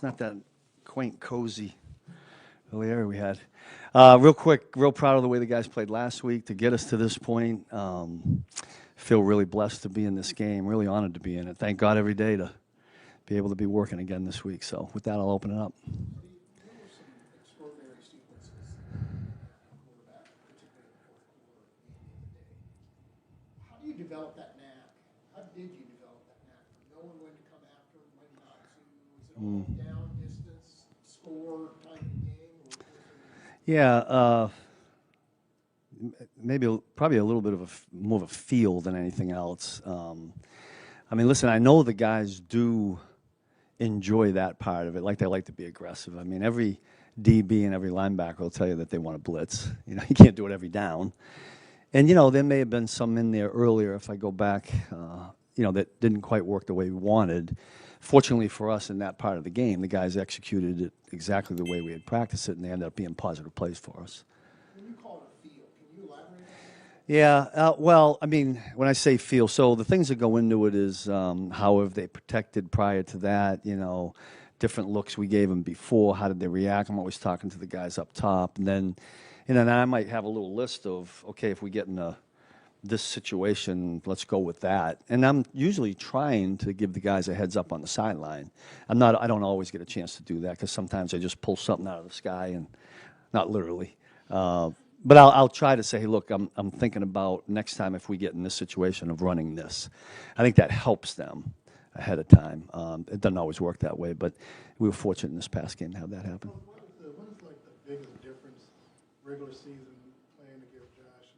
It's not that quaint, cozy little area we had. Real quick, real proud of the way the guys played last week to get us to this point. Feel really blessed to be in this game, really honored to be in it. Thank God every day to be able to be working again this week. So with that, I'll open it up. How do you develop that knack? How did you develop that knack? Knowing when to come after, when not to? Was it all down, distance, score, type of game? Yeah, probably a little bit of more of a feel than anything else. I mean, listen, I know the guys do enjoy that part of it, like they like to be aggressive. I mean, every DB and every linebacker will tell you that they want to blitz. You know, you can't do it every down. And, you know, there may have been some in there earlier, if I go back, you know, that didn't quite work the way we wanted. Fortunately for us in that part of the game, the guys executed it exactly the way we had practiced it, and they ended up being positive plays for us. When you call it a feel, can you elaborate on that? Yeah, well, I mean, when I say feel, so the things that go into it is how have they protected prior to that, you know, different looks we gave them before, how did they react? I'm always talking to the guys up top, and then, you know, I might have a little list of, okay, if we get in this situation, let's go with that. And I'm usually trying to give the guys a heads up on the sideline. I don't always get a chance to do that because sometimes I just pull something out of the sky, and not literally. But I'll try to say, hey, look, I'm thinking about next time if we get in this situation of running this. I think that helps them ahead of time. It doesn't always work that way, but we were fortunate in this past game to have that happen. What is like the biggest difference regular season playing against Josh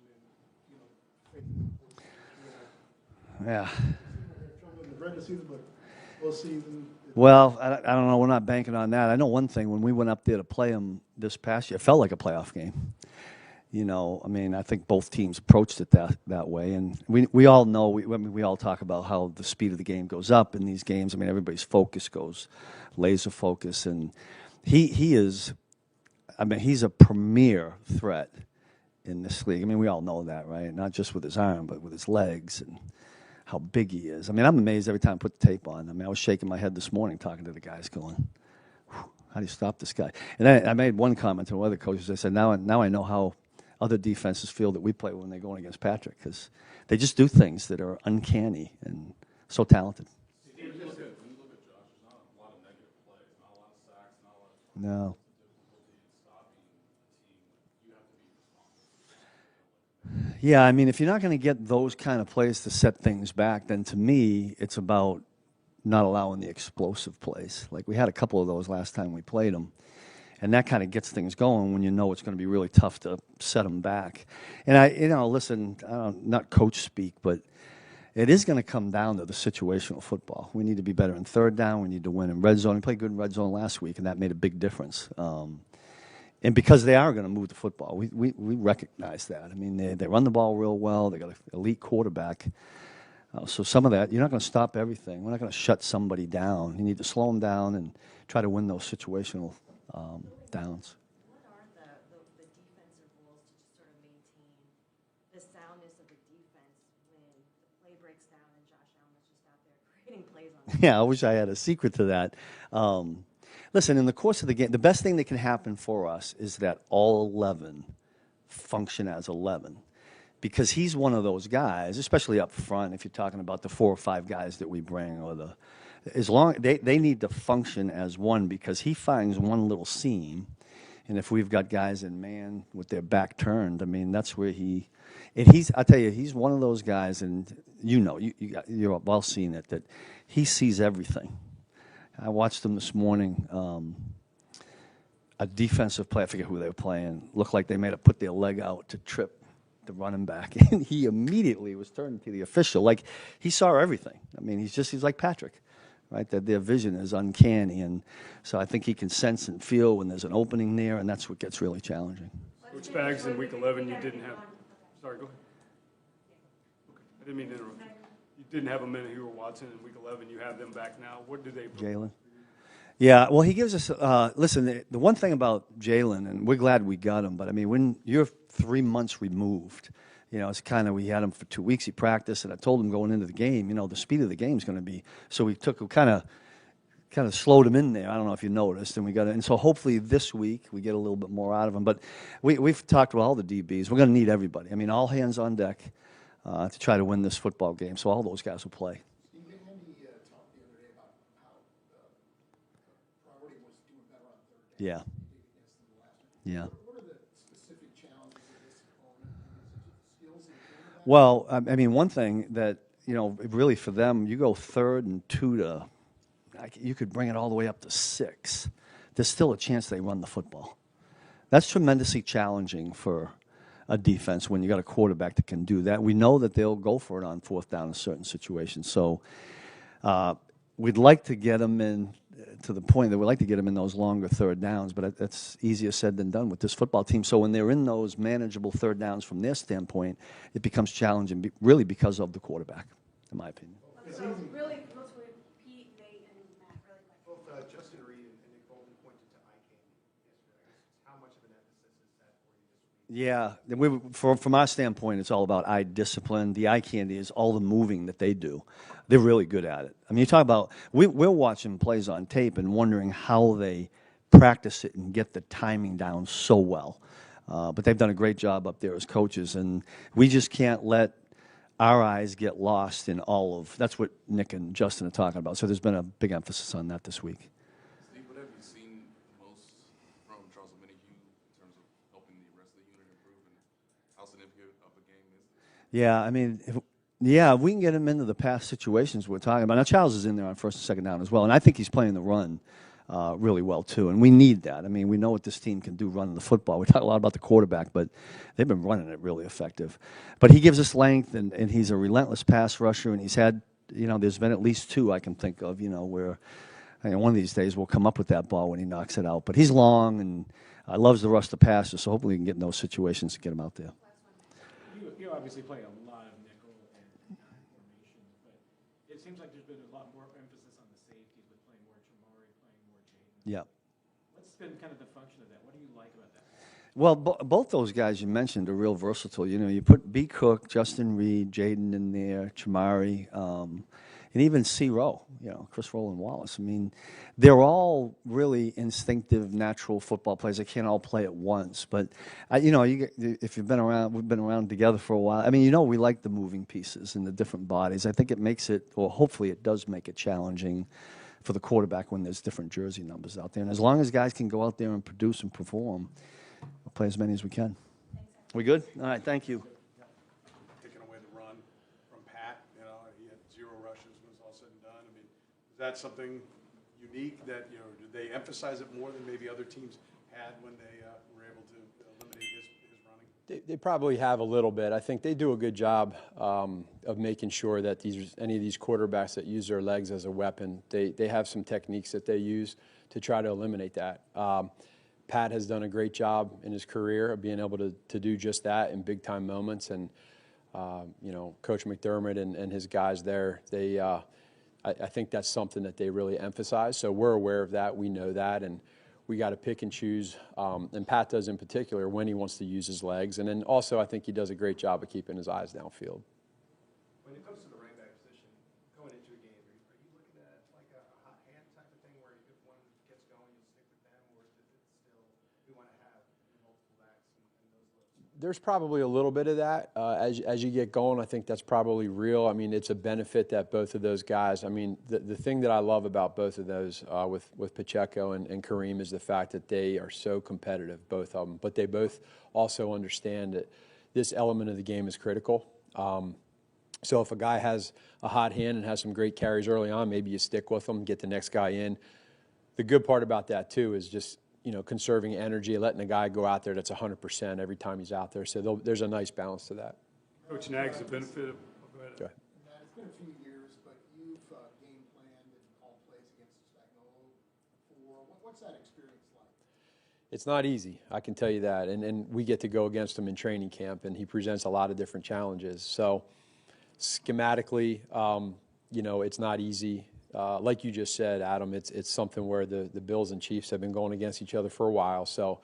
and then, Yeah. The regular season, but postseason. Well, I don't know. We're not banking on that. I know one thing. When we went up there to play them this past year, it felt like a playoff game. You know, I mean, I think both teams approached it that way. And we all know, we all talk about how the speed of the game goes up in these games. I mean, everybody's focus goes laser focus. And he is, I mean, he's a premier threat in this league. I mean, we all know that, right? Not just with his arm, but with his legs and how big he is. I mean, I'm amazed every time I put the tape on. I mean, I was shaking my head this morning talking to the guys going, how do you stop this guy? And then I made one comment to one of the coaches. I said, now I know how other defenses feel that we play when they're going against Patrick, because they just do things that are uncanny and so talented. When you look at Josh, there's not a lot of negative plays, not a lot of sacks, not a lot of No. difficulty in stopping the team. You have to be responsible. Yeah, I mean, if you're not going to get those kind of plays to set things back, then to me, it's about not allowing the explosive plays. Like we had a couple of those last time we played them. And that kind of gets things going when you know it's going to be really tough to set them back. And listen, not coach speak, but it is going to come down to the situational football. We need to be better in third down. We need to win in red zone. We played good in red zone last week, and that made a big difference. And because they are going to move the football, we recognize that. I mean, they run the ball real well. They got an elite quarterback. So some of that, you're not going to stop everything. We're not going to shut somebody down. You need to slow them down and try to win those situational downs. What are the defensive rules to just sort of maintain the soundness of the defense when the play breaks down and Josh Allen is just out there creating plays on Yeah, I wish I had a secret to that. Listen, in the course of the game, the best thing that can happen for us is that all 11 function as 11. Because he's one of those guys, especially up front, if you're talking about the 4 or 5 guys that we bring, or they need to function as one, because he finds one little seam, and if we've got guys in man with their back turned, I mean, that's where I tell you, he's one of those guys, and you're all seen it, that he sees everything. I watched him this morning, a defensive play, I forget who they were playing, looked like they may have put their leg out to trip the running back, and he immediately was turning to the official. Like, he saw everything. I mean, he's like Patrick, right? That their vision is uncanny, and so I think he can sense and feel when there's an opening there, and that's what gets really challenging. Coach Spags, in Week 11, you didn't have. Sorry, go ahead. Okay. I didn't mean to interrupt you. You didn't have a minute here with Watson in Week 11. You have them back now. What do they? Jalen. Yeah, well, he gives us. Listen, the one thing about Jalen, and we're glad we got him, but I mean, when you're 3 months removed, it's kind of, we had him for 2 weeks. He practiced, and I told him going into the game, the speed of the game is going to be. So we kind of kind of slowed them in there. I don't know if you noticed, and so hopefully this week we get a little bit more out of them. But we've talked with all the DBs. We're going to need everybody. I mean, all hands on deck to try to win this football game. So all those guys will play. Steve, Andy talked the other day about how the priority was doing better on third down. Yeah. Against them last week. Yeah. What are the specific challenges of this opponent? Is it the skills of the quarterback? Well, I mean, one thing that, really for them, you go 3rd and 2 to, you could bring it all the way up to 6. There's still a chance they run the football. That's tremendously challenging for a defense when you got a quarterback that can do that. We know that they'll go for it on 4th down in certain situations. So we'd like to get them in to the point that we'd like to get them in those longer 3rd downs, but that's easier said than done with this football team. So when they're in those manageable 3rd downs from their standpoint, it becomes challenging, really because of the quarterback, in my opinion. So really, let's repeat Nate and Matt really quick. Both Justin Reed and Nick Bolton pointed to eye candy yesterday. How much of an emphasis is that for you this week? Yeah, from our standpoint, it's all about eye discipline. The eye candy is all the moving that they do. They're really good at it. I mean, you talk about, we're watching plays on tape and wondering how they practice it and get the timing down so well. But they've done a great job up there as coaches, and we just can't let our eyes get lost in all of, that's what Nick and Justin are talking about. So there's been a big emphasis on that this week. Steve, what have you seen most from Charles Omenihu in terms of helping the rest of the unit improve, and how significant of a game is this? Yeah, I mean, if we can get him into the past situations we're talking about. Now, Charles is in there on 1st and 2nd down as well, and I think he's playing the run really well, too, and we need that. I mean, we know what this team can do running the football. We talk a lot about the quarterback, but they've been running it really effective. But he gives us length, and he's a relentless pass rusher, and he's had, there's been at least 2 I can think of, where one of these days we'll come up with that ball when he knocks it out. But he's long and loves to rush the passer, so hopefully we can get in those situations to get him out there. You obviously play a lot of nickel and formations, but it seems like there's been a lot more emphasis on the safeties with playing more Chamari, playing more Jaden. Yeah. What's been kind of the function of that? What do you like about that? Well, both those guys you mentioned are real versatile. You put B. Cook, Justin Reed, Jaden in there, Chamari, and even C. Rowe, Chris Rowland Wallace. I mean, they're all really instinctive, natural football players. They can't all play at once. But, if you've been around, we've been around together for a while. I mean, we like the moving pieces and the different bodies. I think it makes it, or hopefully it does make it challenging for the quarterback when there's different jersey numbers out there. And as long as guys can go out there and produce and perform, we'll play as many as we can. We good? All right, thank you. Taking away the run from Pat, he had 0 rushes when it was all said and done. I mean, is that something unique that, did they emphasize it more than maybe other teams had when they were able to eliminate his running? They probably have a little bit. I think they do a good job of making sure that any of these quarterbacks that use their legs as a weapon, they have some techniques that they use to try to eliminate that. Pat has done a great job in his career of being able to do just that in big-time moments. And, Coach McDermott and his guys there, I think that's something that they really emphasize. So we're aware of that. We know that. And we got to pick and choose, and Pat does in particular, when he wants to use his legs. And then also I think he does a great job of keeping his eyes downfield. When it comes to the running back position, going into a game, are you looking at like a hot hand type of thing where if one gets going, you stick with them, or is it still we want to have multiple backs and those looks? There's probably a little bit of that. As you get going, I think that's probably real. I mean, it's a benefit that both of those guys, I mean, the thing that I love about both of those with Pacheco and Kareem is the fact that they are so competitive, both of them. But they both also understand that this element of the game is critical. So if a guy has a hot hand and has some great carries early on, maybe you stick with them, get the next guy in. The good part about that, too, is just conserving energy, letting a guy go out there that's 100% every time he's out there. So there's a nice balance to that. Coach Nagy's the benefit of Go ahead. Matt, it's been a few years, but you've game planned and called plays against Spagnuolo before. What's that experience like? It's not easy, I can tell you that. And we get to go against him in training camp, and he presents a lot of different challenges. So schematically, it's not easy. Like you just said, Adam, it's something where the Bills and Chiefs have been going against each other for a while. So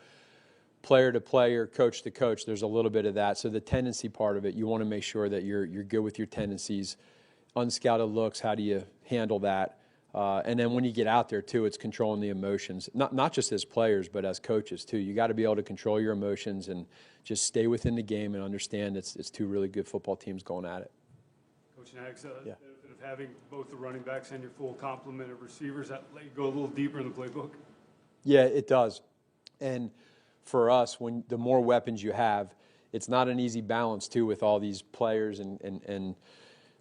player to player, coach to coach, there's a little bit of that. So the tendency part of it, you want to make sure that you're good with your tendencies. Unscouted looks, how do you handle that? And then when you get out there, too, it's controlling the emotions, not just as players, but as coaches, too. You got to be able to control your emotions and just stay within the game and understand it's two really good football teams going at it. Coach Nags, Yeah. benefit of having both the running backs and your full complement of receivers, that let you go a little deeper in the playbook? Yeah, it does. And for us, the more weapons you have, it's not an easy balance, too, with all these players and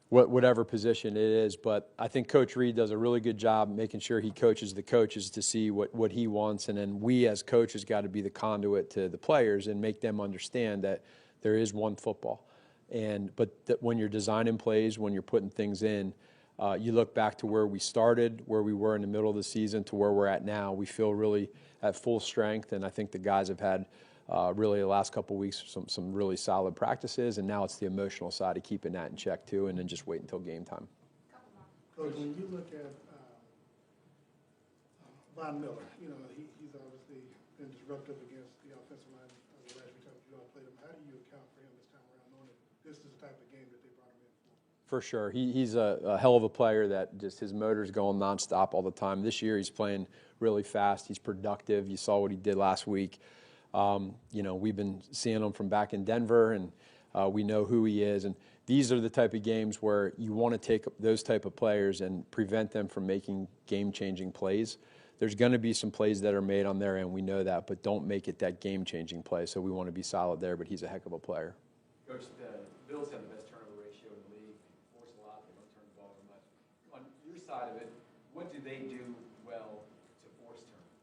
whatever position it is. But I think Coach Reed does a really good job making sure he coaches the coaches to see what he wants. And then we as coaches got to be the conduit to the players and make them understand that there is one football. But when you're designing plays, when you're putting things in, you look back to where we started, where we were in the middle of the season to where we're at now. We feel really at full strength, and I think the guys have had really the last couple of weeks some really solid practices, and now it's the emotional side of keeping that in check too, and then just wait until game time. Coach, when you look at Von Miller, he's obviously been disruptive against the offensive line the last few times you all played him. How do you account for him this time around, knowing that this is the type of game that they brought him in for? For sure. He's a hell of a player that just his motor's going nonstop all the time. This year he's playing really fast. He's productive. You saw what he did last week. We've been seeing him from back in Denver, and we know who he is. And these are the type of games where you want to take those type of players and prevent them from making game-changing plays. There's going to be some plays that are made on their end. We know that, but don't make it that game-changing play. So we want to be solid there, but he's a heck of a player. Coach, the Bills have the best turnover ratio in the league. They force a lot. They don't turn the ball very much. On your side of it, what do they do well to force turnovers?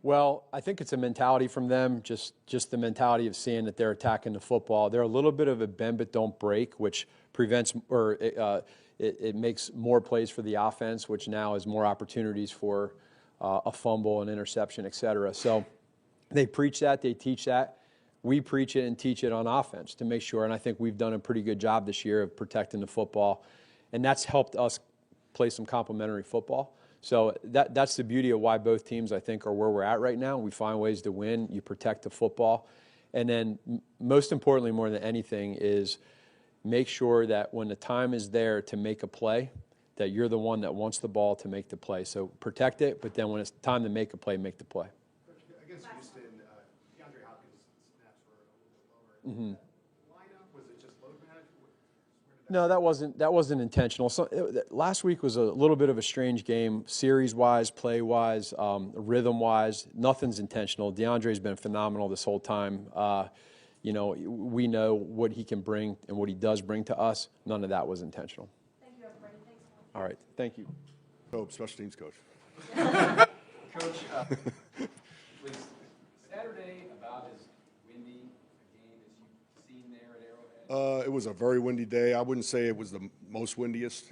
Well, I think it's a mentality from them, just the mentality of seeing that they're attacking the football. They're a little bit of a bend but don't break, which prevents or it makes more plays for the offense, which now is more opportunities for a fumble, an interception, et cetera. So they preach that, they teach that. We preach it and teach it on offense to make sure, and I think we've done a pretty good job this year of protecting the football, and that's helped us play some complementary football. So that's the beauty of why both teams, I think, are where we're at right now. We find ways to win. You protect the football. And then most importantly, more than anything, is make sure that when the time is there to make a play, that you're the one that wants the ball to make the play. So protect it, but then when it's time to make a play, make the play. Against Houston, DeAndre Hopkins' snaps were a little bit lower. Lineup, was it just load management? No, that wasn't intentional. Last week was a little bit of a strange game, series-wise, play-wise, rhythm-wise. Nothing's intentional. DeAndre's been phenomenal this whole time. We know what he can bring and what he does bring to us. None of that was intentional. Thank you, everybody. Thanks. All right, thank you. Toub, special teams coach. Coach, was Saturday about as windy a game as you've seen there at Arrowhead? It was a very windy day. I wouldn't say it was the most windiest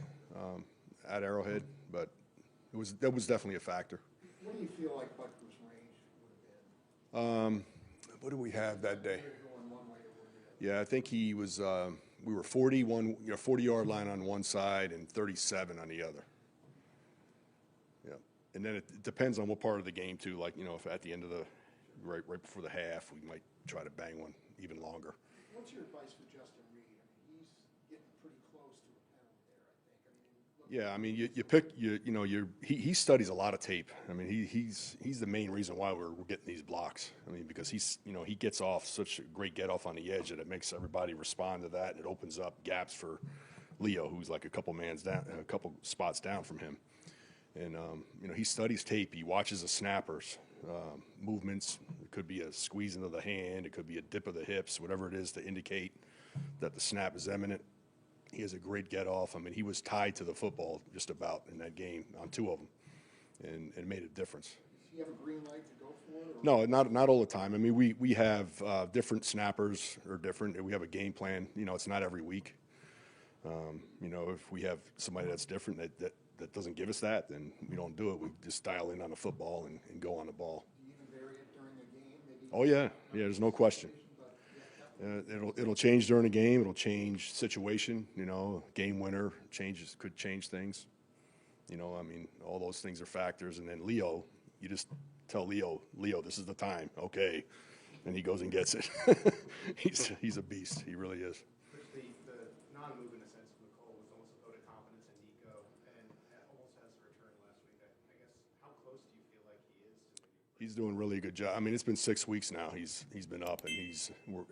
at Arrowhead, but that was definitely a factor. What do you feel like Butker's range would have been? What did we have that day? Going one way or the other? Yeah, I think he was. We were 40-yard line on one side and 37 on the other. Yeah, and then it depends on what part of the game too. Like if at the end of the right before the half, we might try to bang one even longer. What's your advice for Justin Reed? I mean, he's getting pretty close to a penalty there, I think. Yeah, I mean, he studies a lot of tape. I mean, he's the main reason why we're getting these blocks. I mean, because he gets off such a great get off on the edge that it makes everybody respond to that, and it opens up gaps for Leo, who's like a couple spots down from him. And he studies tape. He watches the snappers, movements. It could be a squeeze into the hand. It could be a dip of the hips, whatever it is to indicate that the snap is imminent. He has a great get-off. I mean, he was tied to the football just about in that game on two of them, and it made a difference. Does he have a green light to go for it? No, not all the time. I mean, we have different snappers are different. We have a game plan. It's not every week. If we have somebody that's different that doesn't give us that, then we don't do it. We just dial in on the football and go on the ball. Do you even vary it during the game? Maybe Oh, yeah. Yeah, there's no question. It'll change during the game. It'll change situation. Game winner could change things. I mean, all those things are factors. And then Leo, you just tell Leo, this is the time. Okay, and he goes and gets it. he's a beast. He really is. The non-move in a sense of Nicole was almost a vote of confidence in Nico, and almost has the return He's doing really a good job. I mean, it's been 6 weeks now. He's been up, and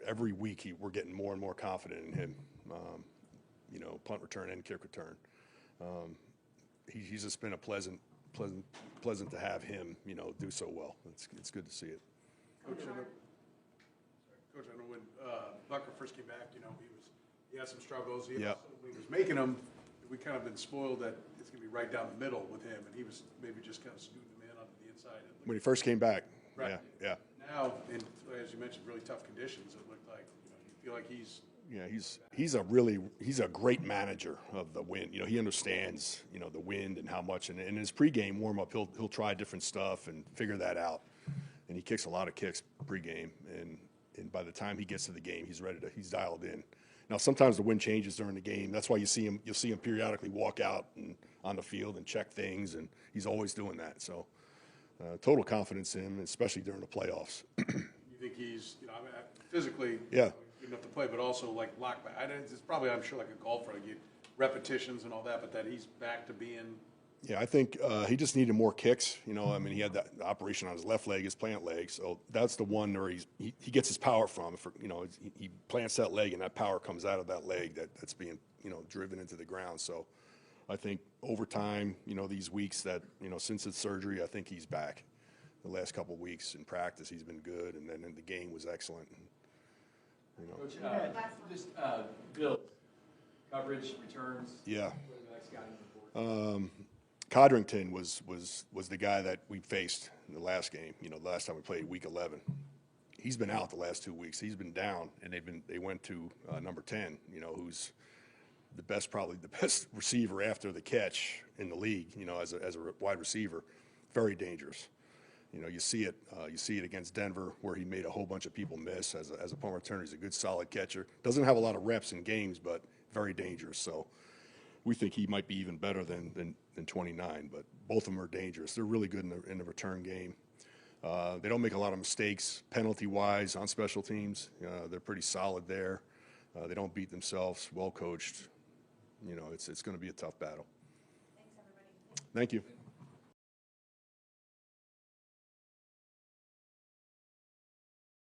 every week we're getting more and more confident in him. You know, punt return and kick return. He's just been a pleasant to have him, you know, do so well. It's good to see it. Coach, I know when Bucker first came back, you know, he had some struggles. When he was making them, we kind of been spoiled that it's going to be right down the middle with him, and he was maybe just kind of scooting them in onto the inside. When he first came back, right. Yeah. Now, in, as you mentioned, really tough conditions, it looked like, you know, you feel like he's. Yeah, he's a great manager of the wind. You know, he understands, you know, the wind and how much. And in his pregame warm up, he'll try different stuff and figure that out. And he kicks a lot of kicks pregame, and by the time he gets to the game, he's dialed in. Now sometimes the wind changes during the game. That's why you'll see him periodically walk out and on the field and check things, and he's always doing that. So total confidence in him, especially during the playoffs. You think he's, you know, I mean, physically. Yeah. Good enough to play, but also like locked back. It's probably, I'm sure, like a golfer, like you repetitions and all that, but that he's back to being. Yeah, I think he just needed more kicks. You know, I mean, he had that operation on his left leg, his plant leg, so that's the one where he gets his power from. You know, he plants that leg, and that power comes out of that leg that's being, you know, driven into the ground. So I think over time, you know, these weeks that, you know, since his surgery, I think he's back. The last couple of weeks in practice, he's been good, and then the game was excellent. You know. Coach, just Bill, coverage, returns. Yeah. What are the next scouting report? Codrington was the guy that we faced in the last game. You know, the last time we played, week 11. He's been out the last 2 weeks. He's been down, and they went to number 10. You know, who's probably the best receiver after the catch in the league. You know, as a wide receiver, very dangerous. You know, you see it against Denver, where he made a whole bunch of people miss. As a punt returner, he's a good, solid catcher. Doesn't have a lot of reps in games, but very dangerous. So we think he might be even better than 29. But both of them are dangerous. They're really good in the return game. They don't make a lot of mistakes penalty-wise on special teams. They're pretty solid there. They don't beat themselves. Well coached. You know, it's going to be a tough battle. Thanks, everybody. Thank you.